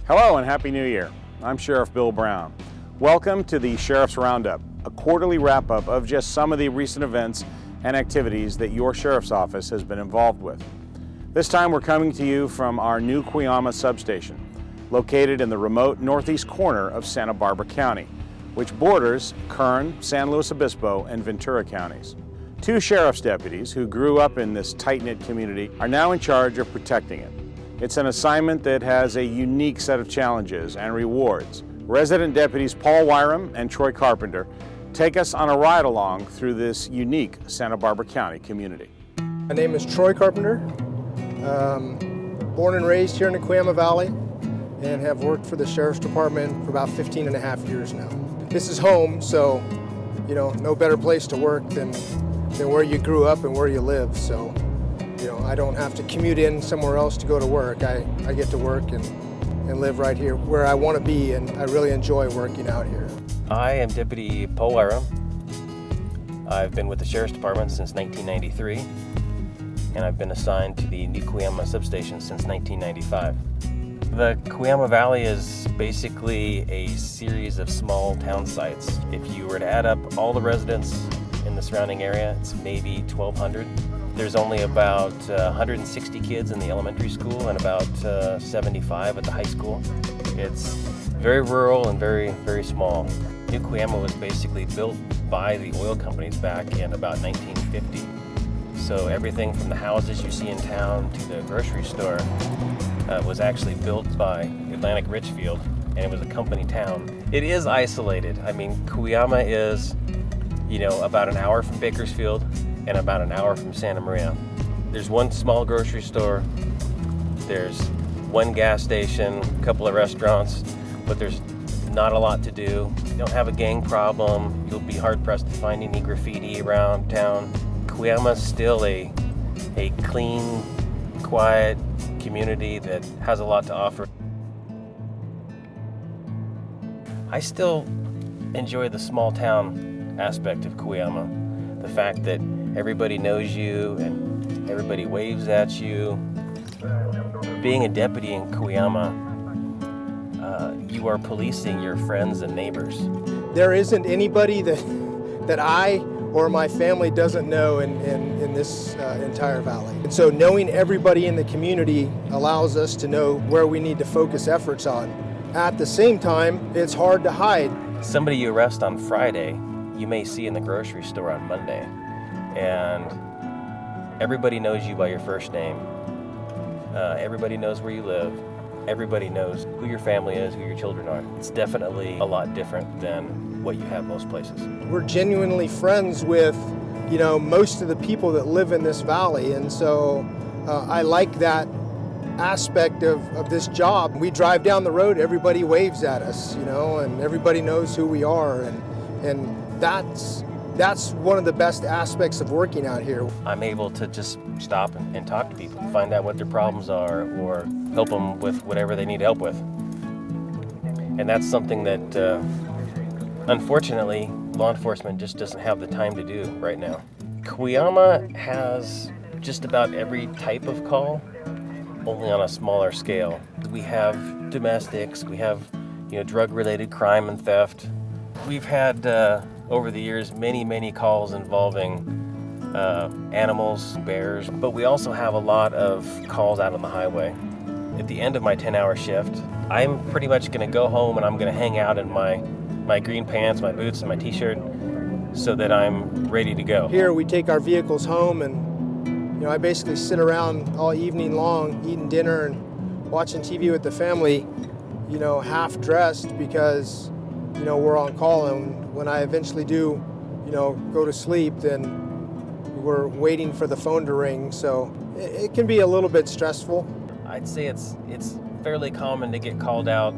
Hello and Happy New Year. I'm Sheriff Bill Brown. Welcome to the Sheriff's Roundup, a quarterly wrap-up of just some of the recent events and activities that your Sheriff's Office has been involved with. This time we're coming to you from our new Cuyama substation, located in the remote northeast corner of Santa Barbara County, which borders Kern, San Luis Obispo, and Ventura counties. Two sheriff's deputies who grew up in this tight-knit community are now in charge of protecting it. It's an assignment that has a unique set of challenges and rewards. Resident deputies Paul Wyram and Troy Carpenter take us on a ride-along through this unique Santa Barbara County community. My name is Troy Carpenter, born and raised here in the Cuyama Valley, and have worked for the Sheriff's Department for about 15 and a half years now. This is home, so no better place to work than where you grew up and where you live. So I don't have to commute in somewhere else to go to work. I get to work and live right here where I want to be, and I really enjoy working out here. I am Deputy Paul Wyram. I've been with the Sheriff's Department since 1993, and I've been assigned to the new Cuyama substation since 1995. The Cuyama Valley is basically a series of small town sites. If you were to add up all the residents in the surrounding area, it's maybe 1,200. There's only about 160 kids in the elementary school and about 75 at the high school. It's very rural and very, very small. New Cuyama was basically built by the oil companies back in about 1950. So everything from the houses you see in town to the grocery store was actually built by Atlantic Richfield, and it was a company town. It is isolated. I mean, Cuyama is, about an hour from Bakersfield and about an hour from Santa Maria. There's one small grocery store, there's one gas station, a couple of restaurants, but there's not a lot to do. You don't have a gang problem. You'll be hard-pressed to find any graffiti around town. Cuyama's still a clean, quiet community that has a lot to offer. I still enjoy the small town aspect of Cuyama. The fact that everybody knows you and everybody waves at you. Being a deputy in Cuyama, you are policing your friends and neighbors. There isn't anybody that I or my family doesn't know in this entire valley. And so knowing everybody in the community allows us to know where we need to focus efforts on. At the same time, it's hard to hide. Somebody you arrest on Friday, you may see in the grocery store on Monday. And everybody knows you by your first name. Everybody knows where you live. Everybody knows who your family is, who your children are. It's definitely a lot different than what you have most places. We're genuinely friends with, most of the people that live in this valley. And so I like that aspect of this job. We drive down the road, everybody waves at us, and everybody knows who we are. And that's one of the best aspects of working out here. I'm able to just stop and talk to people, find out what their problems are, or help them with whatever they need help with. And that's something that, unfortunately, law enforcement just doesn't have the time to do right now. Cuyama has just about every type of call, only on a smaller scale. We have domestics, we have, drug-related crime and theft. We've had, over the years, many calls involving animals, bears, but we also have a lot of calls out on the highway. at the end of my 10-hour shift, I'm pretty much going to go home and I'm going to hang out in my green pants, my boots, and my t-shirt so that I'm ready to go. Here we take our vehicles home, and I basically sit around all evening long eating dinner and watching TV with the family, half dressed because we're on call, and when I eventually do go to sleep, then we're waiting for the phone to ring, so it can be a little bit stressful. I'd say it's fairly common to get called out,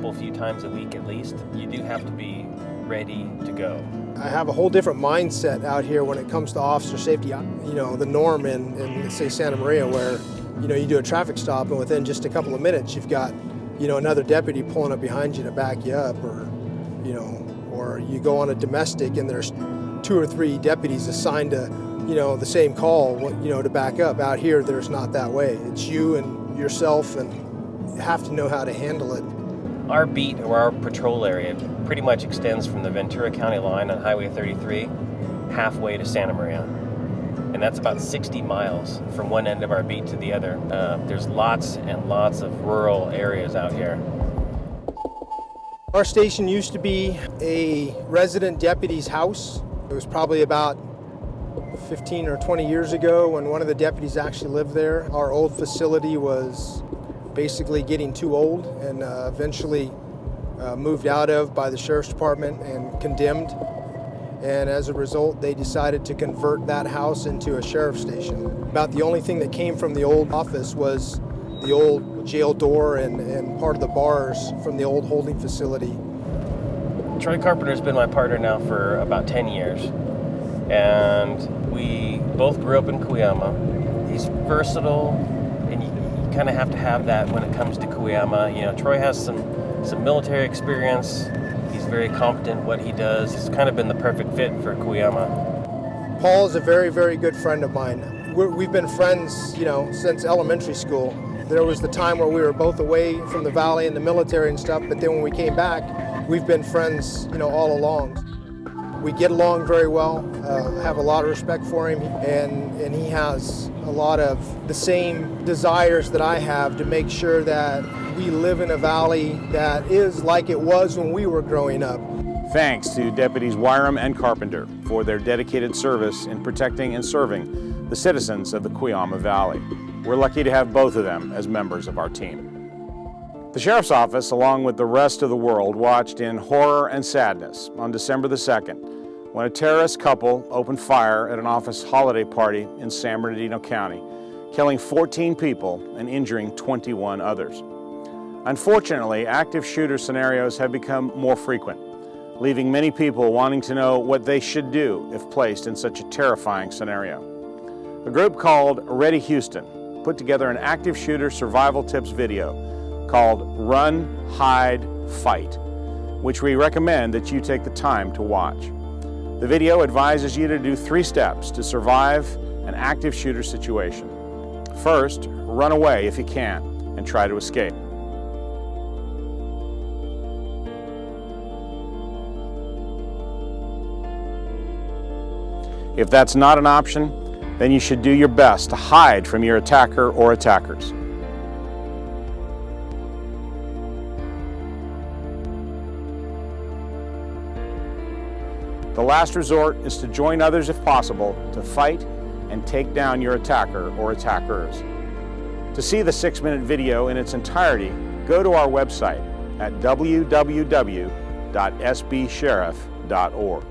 a few times a week at least. You do have to be ready to go. I have a whole different mindset out here when it comes to officer safety. The norm in say Santa Maria, where you do a traffic stop and within just a couple of minutes you've got another deputy pulling up behind you to back you up, or you go on a domestic and there's 2 or 3 deputies assigned to the same call to back up. Out here there's not that way. It's you and yourself, and you have to know how to handle it. Our beat, or our patrol area, pretty much extends from the Ventura County line on Highway 33 halfway to Santa Maria. And that's about 60 miles from one end of our beat to the other. There's lots and lots of rural areas out here. Our station used to be a resident deputy's house. It was probably about 15 or 20 years ago when one of the deputies actually lived there. Our old facility was basically getting too old and eventually moved out of by the Sheriff's Department and condemned. And as a result, they decided to convert that house into a sheriff's station. About the only thing that came from the old office was the old jail door and part of the bars from the old holding facility. Troy Carpenter's been my partner now for about 10 years. And we both grew up in Cuyama. He's versatile, and you kind of have to have that when it comes to Cuyama. Troy has some military experience. He's very competent at what he does. He's kind of been the perfect fit for Cuyama. Paul is a very, very good friend of mine. We've been friends, since elementary school. There was the time where we were both away from the valley and the military and stuff, but then when we came back, we've been friends, all along. We get along very well. I have a lot of respect for him, and he has a lot of the same desires that I have to make sure that we live in a valley that is like it was when we were growing up. Thanks to Deputies Wyram and Carpenter for their dedicated service in protecting and serving the citizens of the Cuyama Valley. We're lucky to have both of them as members of our team. The Sheriff's Office, along with the rest of the world, watched in horror and sadness on December the 2nd when a terrorist couple opened fire at an office holiday party in San Bernardino County, killing 14 people and injuring 21 others. Unfortunately, active shooter scenarios have become more frequent, leaving many people wanting to know what they should do if placed in such a terrifying scenario. A group called Ready Houston put together an active shooter survival tips video called Run, Hide, Fight, which we recommend that you take the time to watch. The video advises you to do 3 steps to survive an active shooter situation. First, run away if you can and try to escape. If that's not an option, then you should do your best to hide from your attacker or attackers. The last resort is to join others if possible to fight and take down your attacker or attackers. To see the 6-minute video in its entirety, go to our website at www.sbsheriff.org.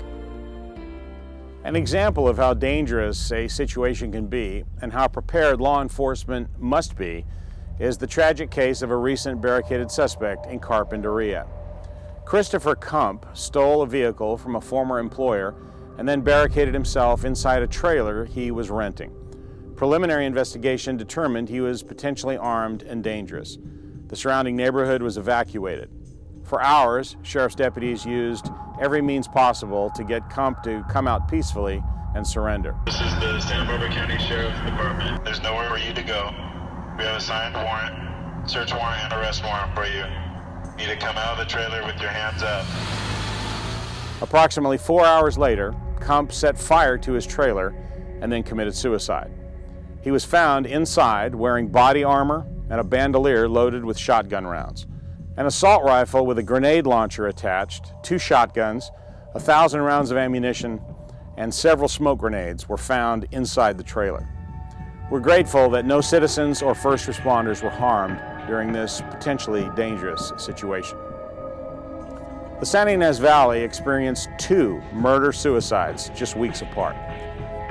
An example of how dangerous a situation can be and how prepared law enforcement must be is the tragic case of a recent barricaded suspect in Carpinteria. Christopher Kump stole a vehicle from a former employer and then barricaded himself inside a trailer he was renting. Preliminary investigation determined he was potentially armed and dangerous. The surrounding neighborhood was evacuated. For hours, sheriff's deputies used every means possible to get Kump to come out peacefully and surrender. This is the Santa Barbara County Sheriff's Department. There's nowhere for you to go. We have a signed warrant, search warrant, and arrest warrant for you. You need to come out of the trailer with your hands up. Approximately 4 hours later, Kump set fire to his trailer and then committed suicide. He was found inside wearing body armor and a bandolier loaded with shotgun rounds. An assault rifle with a grenade launcher attached, 2 shotguns, 1,000 rounds of ammunition, and several smoke grenades were found inside the trailer. We're grateful that no citizens or first responders were harmed during this potentially dangerous situation. The Santa Ynez Valley experienced 2 murder-suicides just weeks apart.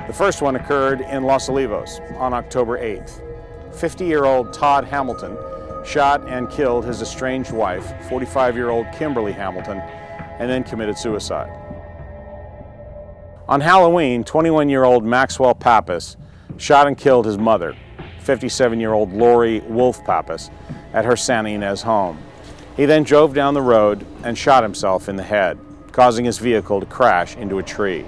The first one occurred in Los Olivos on October 8th. 50-year-old Todd Hamilton shot and killed his estranged wife, 45-year-old Kimberly Hamilton, and then committed suicide. On Halloween, 21-year-old Maxwell Pappas shot and killed his mother, 57-year-old Lori Wolf Pappas, at her Santa Ynez home. He then drove down the road and shot himself in the head, causing his vehicle to crash into a tree.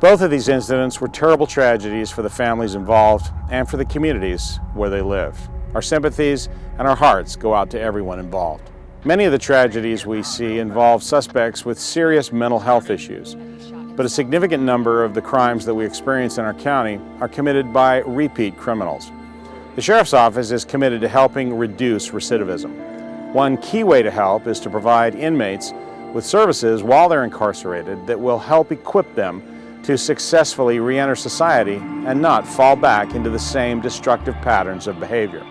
Both of these incidents were terrible tragedies for the families involved and for the communities where they live. Our sympathies and our hearts go out to everyone involved. Many of the tragedies we see involve suspects with serious mental health issues, but a significant number of the crimes that we experience in our county are committed by repeat criminals. The Sheriff's Office is committed to helping reduce recidivism. One key way to help is to provide inmates with services while they're incarcerated that will help equip them to successfully re-enter society and not fall back into the same destructive patterns of behavior.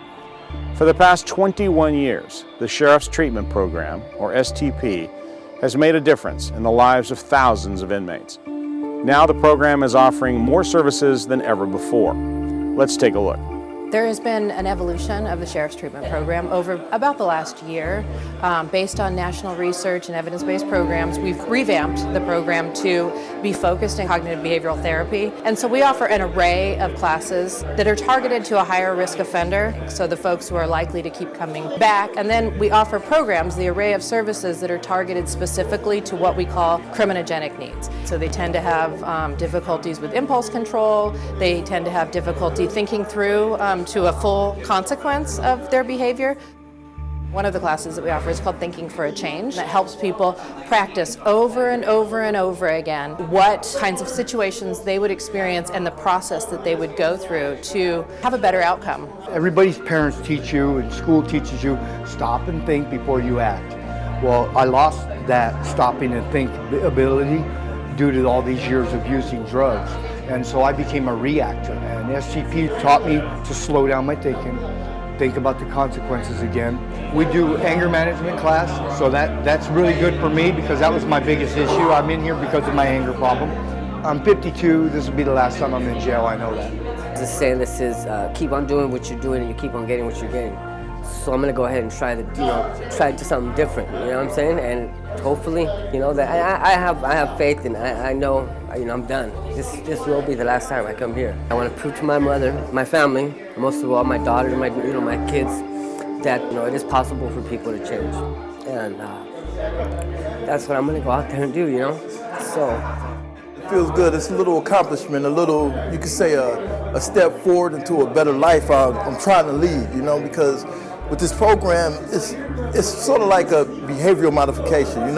For the past 21 years, the Sheriff's Treatment Program, or STP, has made a difference in the lives of thousands of inmates. Now the program is offering more services than ever before. Let's take a look. There has been an evolution of the Sheriff's Treatment Program over about the last year. Based on national research and evidence-based programs, we've revamped the program to be focused in cognitive behavioral therapy. And so we offer an array of classes that are targeted to a higher risk offender, so the folks who are likely to keep coming back. And then we offer programs, the array of services that are targeted specifically to what we call criminogenic needs. So they tend to have difficulties with impulse control, they tend to have difficulty thinking through to a full consequence of their behavior. One of the classes that we offer is called Thinking for a Change. That helps people practice over and over and over again what kinds of situations they would experience and the process that they would go through to have a better outcome. Everybody's parents teach you and school teaches you, stop and think before you act. Well, I lost that stopping and think ability due to all these years of using drugs. And so I became a reactor, and STP taught me to slow down my thinking, think about the consequences again. We do anger management class, so that's really good for me because that was my biggest issue. I'm in here because of my anger problem. I'm 52, this will be the last time I'm in jail, I know that. The saying that says, keep on doing what you're doing and you keep on getting what you're getting. So I'm gonna go ahead and try to do something different, you know what I'm saying? And hopefully, that I have faith and I know, I'm done. This will be the last time I come here. I want to prove to my mother, my family, and most of all my daughter and my kids, that it is possible for people to change. And that's what I'm gonna go out there and do, So. It feels good. It's a little accomplishment, a little, you could say, a step forward into a better life I'm trying to lead, because with this program, it's sort of like a behavioral modification,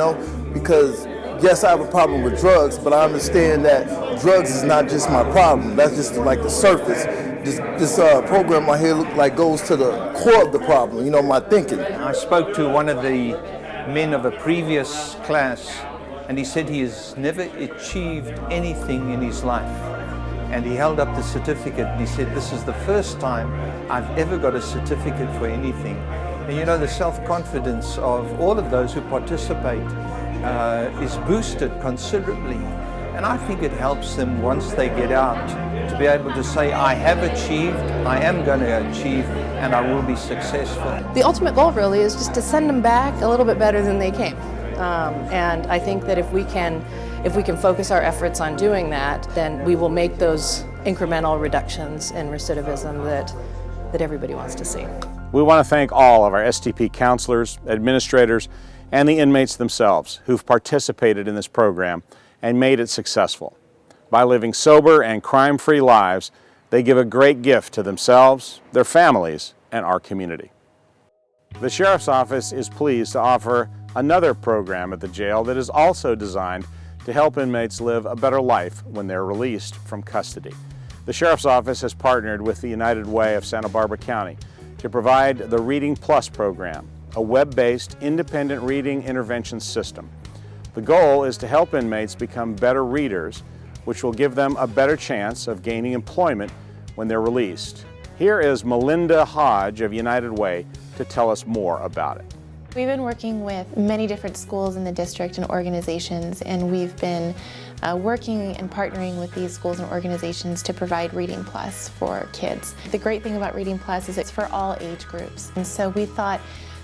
because yes, I have a problem with drugs, but I understand that drugs is not just my problem. That's just like the surface. This program right here goes to the core of the problem, my thinking. I spoke to one of the men of a previous class, and he said he has never achieved anything in his life. And he held up the certificate and he said, this is the first time I've ever got a certificate for anything. And the self-confidence of all of those who participate is boosted considerably. And I think it helps them once they get out to be able to say, I have achieved, I am going to achieve, and I will be successful. The ultimate goal really is just to send them back a little bit better than they came. And I think that if we can focus our efforts on doing that, then we will make those incremental reductions in recidivism that everybody wants to see. We want to thank all of our STP counselors, administrators, and the inmates themselves who've participated in this program and made it successful. By living sober and crime-free lives, they give a great gift to themselves, their families, and our community. The Sheriff's Office is pleased to offer another program at the jail that is also designed to help inmates live a better life when they're released from custody. The Sheriff's Office has partnered with the United Way of Santa Barbara County to provide the Reading Plus program, a web-based independent reading intervention system. The goal is to help inmates become better readers, which will give them a better chance of gaining employment when they're released. Here is Melinda Hodge of United Way to tell us more about it. We've been working with many different schools in the district and organizations, and we've been working and partnering with these schools and organizations to provide Reading Plus for kids. The great thing about Reading Plus is it's for all age groups, and so we thought,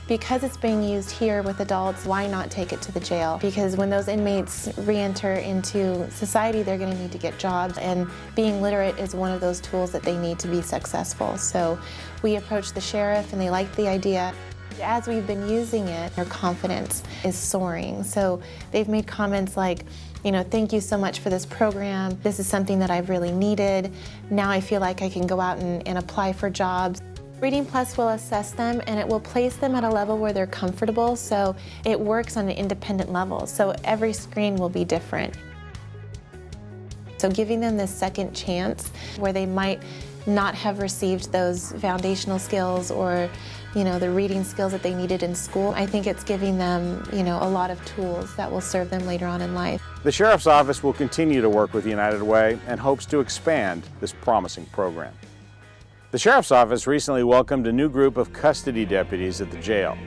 because it's being used here with adults, why not take it to the jail? Because when those inmates re-enter into society, they're going to need to get jobs, and being literate is one of those tools that they need to be successful. So we approached the sheriff and they liked the idea. As we've been using it, their confidence is soaring. So they've made comments like, thank you so much for this program. This is something that I've really needed. Now I feel like I can go out and apply for jobs. Reading Plus will assess them, and it will place them at a level where they're comfortable, so it works on an independent level. So every screen will be different. So giving them this second chance where they might not have received those foundational skills or the reading skills that they needed in school, I think it's giving them a lot of tools that will serve them later on in life. The Sheriff's Office will continue to work with United Way and hopes to expand this promising program. The Sheriff's Office recently welcomed a new group of custody deputies at the jail.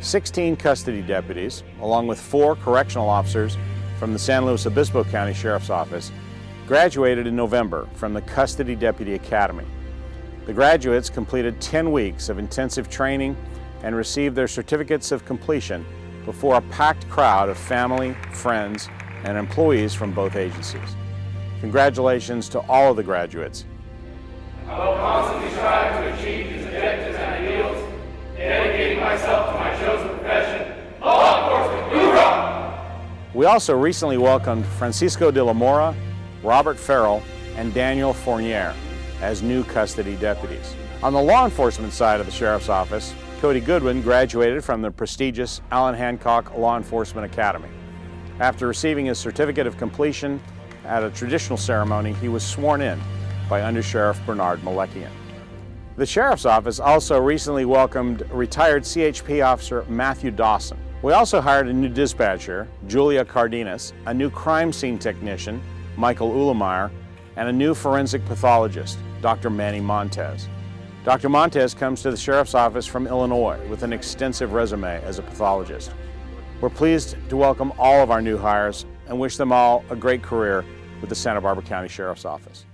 16 custody deputies, along with 4 correctional officers from the San Luis Obispo County Sheriff's Office, graduated in November from the Custody Deputy Academy. The graduates completed 10 weeks of intensive training and received their certificates of completion before a packed crowd of family, friends, and employees from both agencies. Congratulations to all of the graduates. I will constantly strive to achieve these objectives and ideals, dedicating myself to my chosen profession, law enforcement. Hoorah! We also recently welcomed Francisco de la Mora, Robert Farrell, and Daniel Fournier as new custody deputies. On the law enforcement side of the Sheriff's Office, Cody Goodwin graduated from the prestigious Allen Hancock Law Enforcement Academy. After receiving his certificate of completion at a traditional ceremony, he was sworn in by Under Sheriff Bernard Malekian. The Sheriff's Office also recently welcomed retired CHP officer Matthew Dawson. We also hired a new dispatcher, Julia Cardenas, a new crime scene technician, Michael Ulemeyer, and a new forensic pathologist, Dr. Manny Montez. Dr. Montez comes to the Sheriff's Office from Illinois with an extensive resume as a pathologist. We're pleased to welcome all of our new hires and wish them all a great career with the Santa Barbara County Sheriff's Office.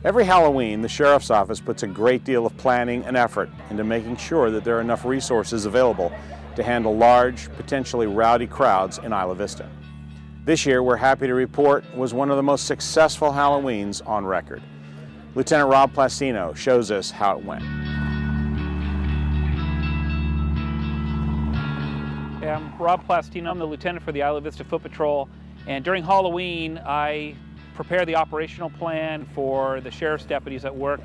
Every Halloween, the Sheriff's Office puts a great deal of planning and effort into making sure that there are enough resources available to handle large, potentially rowdy crowds in Isla Vista. This year, we're happy to report, was one of the most successful Halloweens on record. Lieutenant Rob Plastino shows us how it went. I'm Rob Plastino. I'm the lieutenant for the Isla Vista Foot Patrol, and during Halloween, I prepare the operational plan for the sheriff's deputies at work.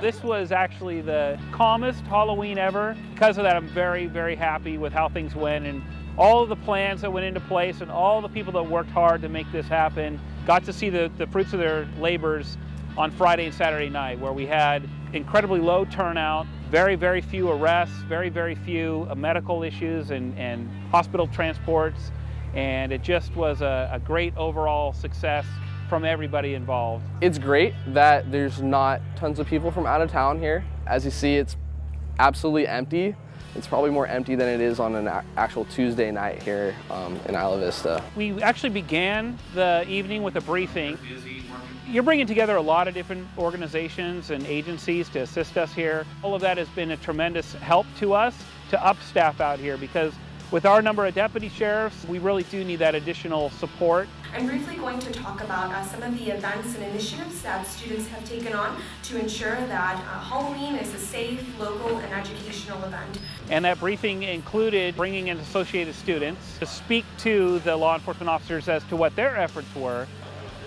This was actually the calmest Halloween ever. Because of that, I'm very, very happy with how things went and all of the plans that went into place and all the people that worked hard to make this happen. Got to see the fruits of their labors on Friday and Saturday night, where we had incredibly low turnout, very, very few arrests, very, very few medical issues and hospital transports. And it just was a great overall success from everybody involved. It's great that there's not tons of people from out of town here. As you see, it's absolutely empty. It's probably more empty than it is on an actual Tuesday night here in Isla Vista. We actually began the evening with a briefing. You're bringing together a lot of different organizations and agencies to assist us here. All of that has been a tremendous help to us to up staff out here, because with our number of deputy sheriffs, we really do need that additional support. I'm briefly going to talk about some of the events and initiatives that students have taken on to ensure that Halloween is a safe, local, and educational event. And that briefing included bringing in associated students to speak to the law enforcement officers as to what their efforts were.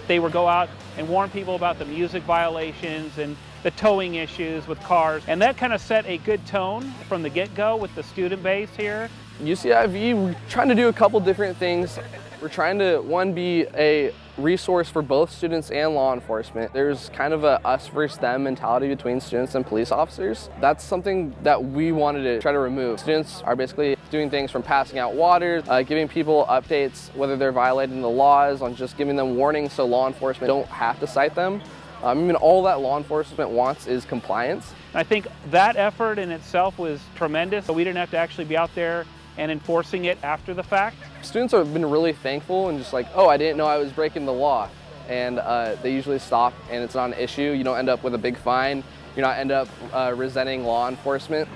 They would go out and warn people about the music violations and the towing issues with cars. And that kind of set a good tone from the get-go with the student base here. UCIV, we're trying to do a couple different things. We're trying to, one, be a resource for both students and law enforcement. There's kind of a us versus them mentality between students and police officers. That's something that we wanted to try to remove. Students are basically doing things from passing out water, giving people updates whether they're violating the laws, on just giving them warnings so law enforcement don't have to cite them. I mean, all that law enforcement wants is compliance. I think that effort in itself was tremendous. We didn't have to actually be out there and enforcing it after the fact. Students have been really thankful and just like, oh, I didn't know I was breaking the law. And they usually stop and it's not an issue. You don't end up with a big fine. You're not end up resenting law enforcement.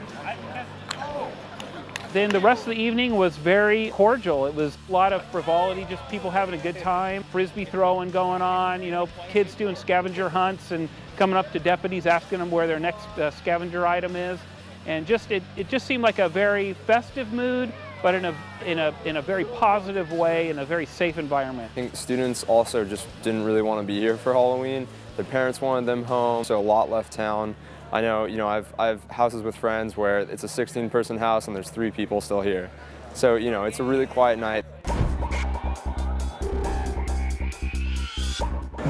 Then the rest of the evening was very cordial. It was a lot of frivolity, just people having a good time, frisbee throwing going on, you know, kids doing scavenger hunts and coming up to deputies asking them where their next scavenger item is. And just it just seemed like a very festive mood, but in a very positive way, in a very safe environment. I think students also just didn't really want to be here for Halloween. Their parents wanted them home, so a lot left town. I know, I've houses with friends where it's a 16-person house and there's 3 people still here. So, it's a really quiet night.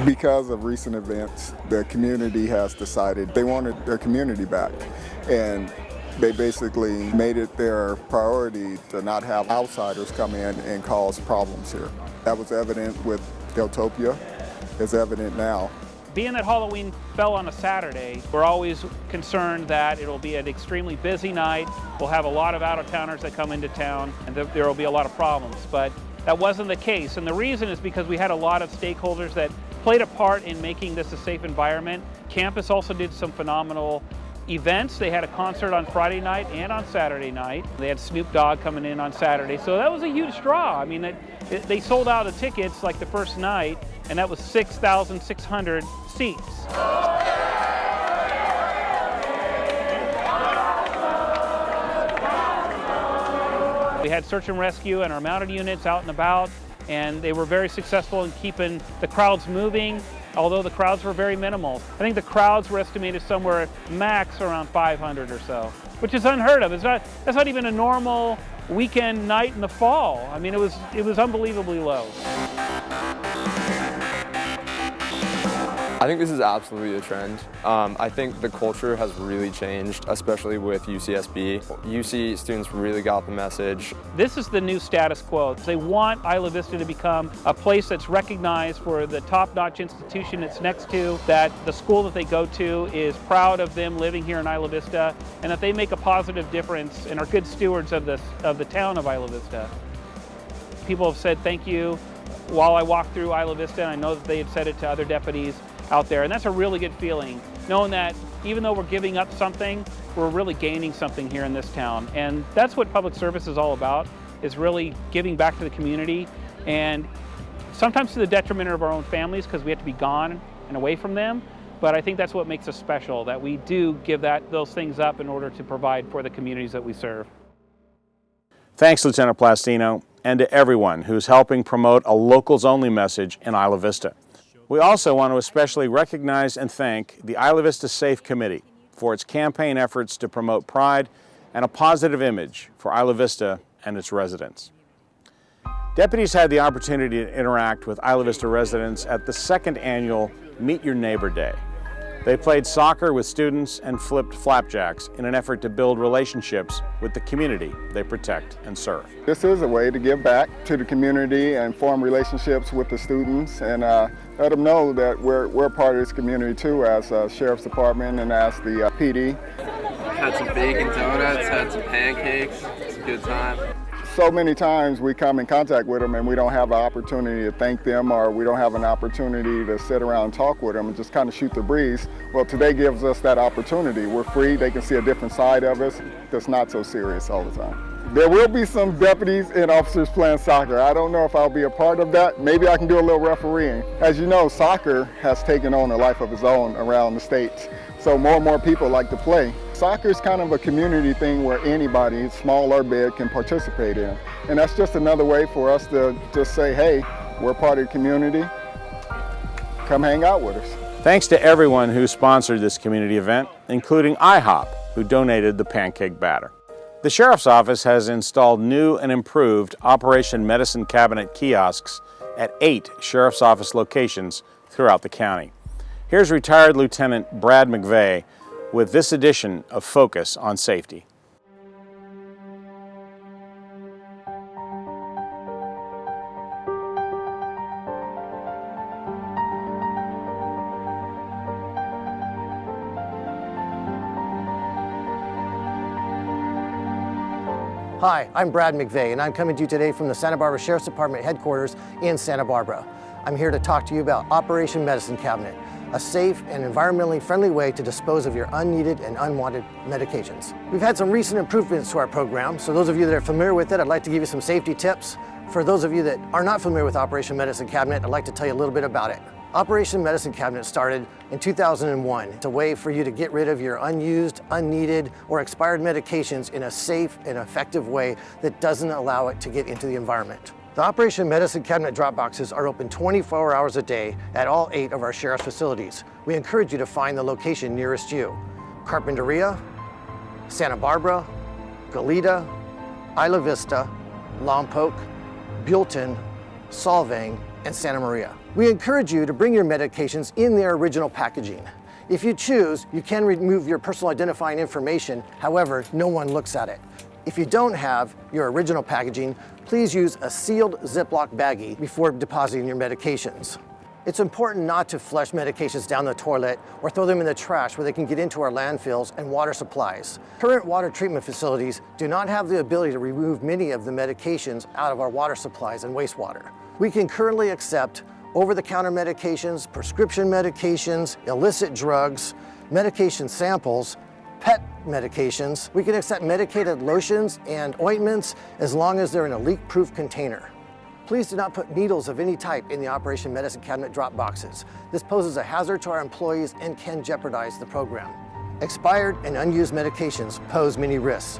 Because of recent events, the community has decided they wanted their community back. And they basically made it their priority to not have outsiders come in and cause problems here. That was evident with Hilltopia. It's evident now. Being that Halloween fell on a Saturday, we're always concerned that it'll be an extremely busy night. We'll have a lot of out-of-towners that come into town, and there will be a lot of problems. But that wasn't the case, and the reason is because we had a lot of stakeholders that played a part in making this a safe environment. Campus also did some phenomenal events. They had a concert on Friday night and on Saturday night. They had Snoop Dogg coming in on Saturday, so that was a huge draw. I mean, they sold out of tickets like the first night, and that was 6,600 seats. We had search and rescue and our mounted units out and about, and they were very successful in keeping the crowds moving, although the crowds were very minimal. I think the crowds were estimated somewhere max around 500 or so, which is unheard of. That's not even a normal weekend night in the fall. I mean, it was unbelievably low. I think this is absolutely a trend. I think the culture has really changed, especially with UCSB. UC students really got the message. This is the new status quo. They want Isla Vista to become a place that's recognized for the top-notch institution it's next to, that the school that they go to is proud of them living here in Isla Vista, and that they make a positive difference and are good stewards of the town of Isla Vista. People have said thank you while I walked through Isla Vista, and I know that they had said it to other deputies out there, and that's a really good feeling, knowing that even though we're giving up something, we're really gaining something here in this town. And that's what public service is all about, is really giving back to the community, and sometimes to the detriment of our own families because we have to be gone and away from them. But I think that's what makes us special, that we do give those things up in order to provide for the communities that we serve. Thanks, Lieutenant Plastino, and to everyone who's helping promote a locals-only message in Isla Vista. We also want to especially recognize and thank the Isla Vista Safe Committee for its campaign efforts to promote pride and a positive image for Isla Vista and its residents. Deputies had the opportunity to interact with Isla Vista residents at the second annual Meet Your Neighbor Day. They played soccer with students and flipped flapjacks in an effort to build relationships with the community they protect and serve. This is a way to give back to the community and form relationships with the students and let them know that we're part of this community too, as Sheriff's Department and as the PD. Had some bacon donuts, had some pancakes. It's a good time. So many times we come in contact with them and we don't have an opportunity to thank them, or we don't have an opportunity to sit around and talk with them and just kind of shoot the breeze. Well, today gives us that opportunity. We're free. They can see a different side of us that's not so serious all the time. There will be some deputies and officers playing soccer. I don't know if I'll be a part of that. Maybe I can do a little refereeing. As you know, soccer has taken on a life of its own around the States. So more and more people like to play. Soccer is kind of a community thing where anybody, small or big, can participate in. And that's just another way for us to just say, hey, we're part of the community. Come hang out with us. Thanks to everyone who sponsored this community event, including IHOP, who donated the pancake batter. The Sheriff's Office has installed new and improved Operation Medicine Cabinet kiosks at 8 Sheriff's Office locations throughout the county. Here's retired Lieutenant Brad McVeigh with this edition of Focus on Safety. Hi, I'm Brad McVeigh, and I'm coming to you today from the Santa Barbara Sheriff's Department headquarters in Santa Barbara. I'm here to talk to you about Operation Medicine Cabinet, a safe and environmentally friendly way to dispose of your unneeded and unwanted medications. We've had some recent improvements to our program, so those of you that are familiar with it, I'd like to give you some safety tips. For those of you that are not familiar with Operation Medicine Cabinet, I'd like to tell you a little bit about it. Operation Medicine Cabinet started in 2001. It's a way for you to get rid of your unused, unneeded, or expired medications in a safe and effective way that doesn't allow it to get into the environment. The Operation Medicine Cabinet drop boxes are open 24 hours a day at all 8 of our sheriff's facilities. We encourage you to find the location nearest you. Carpinteria, Santa Barbara, Goleta, Isla Vista, Lompoc, Buellton, Solvang, and Santa Maria. We encourage you to bring your medications in their original packaging. If you choose, you can remove your personal identifying information, however, no one looks at it. If you don't have your original packaging, please use a sealed Ziploc baggie before depositing your medications. It's important not to flush medications down the toilet or throw them in the trash where they can get into our landfills and water supplies. Current water treatment facilities do not have the ability to remove many of the medications out of our water supplies and wastewater. We can currently accept over-the-counter medications, prescription medications, illicit drugs, medication samples, pet medications. We can accept medicated lotions and ointments as long as they're in a leak-proof container. Please do not put needles of any type in the Operation Medicine Cabinet drop boxes. This poses a hazard to our employees and can jeopardize the program. Expired and unused medications pose many risks.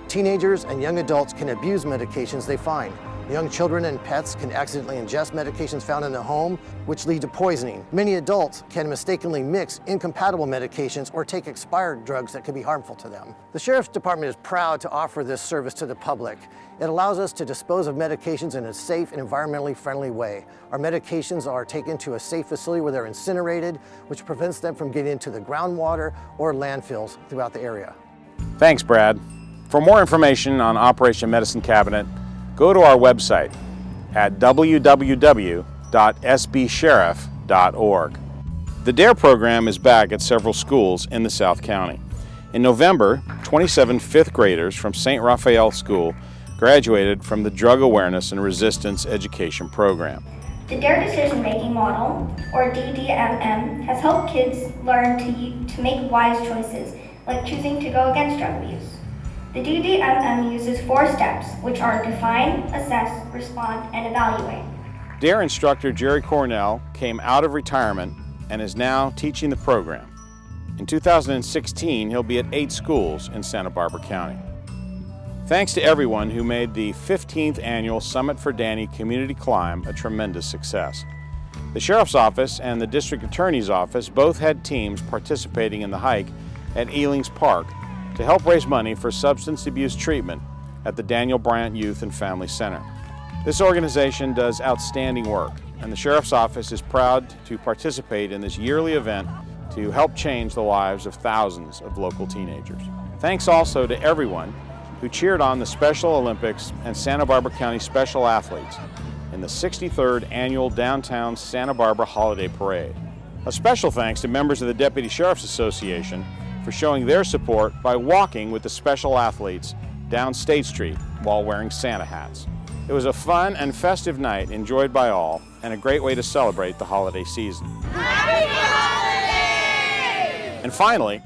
Teenagers and young adults can abuse medications they find. Young children and pets can accidentally ingest medications found in the home, which lead to poisoning. Many adults can mistakenly mix incompatible medications or take expired drugs that could be harmful to them. The Sheriff's Department is proud to offer this service to the public. It allows us to dispose of medications in a safe and environmentally friendly way. Our medications are taken to a safe facility where they're incinerated, which prevents them from getting into the groundwater or landfills throughout the area. Thanks, Brad. For more information on Operation Medicine Cabinet, go to our website at www.sbsheriff.org. The DARE program is back at several schools in the South County. In November, 27 fifth graders from St. Raphael School graduated from the Drug Awareness and Resistance Education program. The DARE Decision-Making Model, or DDMM, has helped kids learn to make wise choices, like choosing to go against drug abuse. The DDMM uses 4 steps, which are define, assess, respond, and evaluate. DARE instructor Jerry Cornell came out of retirement and is now teaching the program. In 2016, he'll be at 8 schools in Santa Barbara County. Thanks to everyone who made the 15th annual Summit for Danny Community Climb a tremendous success. The Sheriff's Office and the District Attorney's Office both had teams participating in the hike at Ealing's Park to help raise money for substance abuse treatment at the Daniel Bryant Youth and Family Center. This organization does outstanding work, and the Sheriff's Office is proud to participate in this yearly event to help change the lives of thousands of local teenagers. Thanks also to everyone who cheered on the Special Olympics and Santa Barbara County special athletes in the 63rd Annual Downtown Santa Barbara Holiday Parade. A special thanks to members of the Deputy Sheriff's Association for showing their support by walking with the special athletes down State Street while wearing Santa hats. It was a fun and festive night enjoyed by all and a great way to celebrate the holiday season. Happy Holidays! And finally,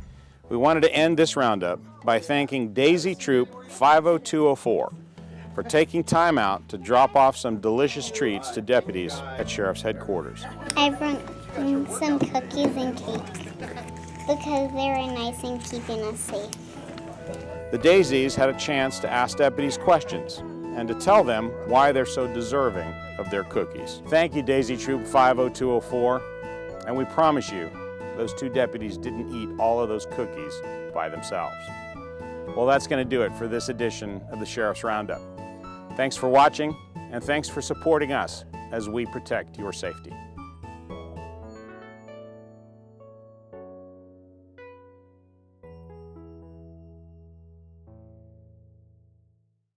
we wanted to end this roundup by thanking Daisy Troop 50204 for taking time out to drop off some delicious treats to deputies at Sheriff's Headquarters. I brought some cookies and cake because they were nice in keeping us safe. The Daisies had a chance to ask deputies questions and to tell them why they're so deserving of their cookies. Thank you, Daisy Troop 50204, and we promise you those 2 deputies didn't eat all of those cookies by themselves. Well, that's going to do it for this edition of the Sheriff's Roundup. Thanks for watching, and thanks for supporting us as we protect your safety.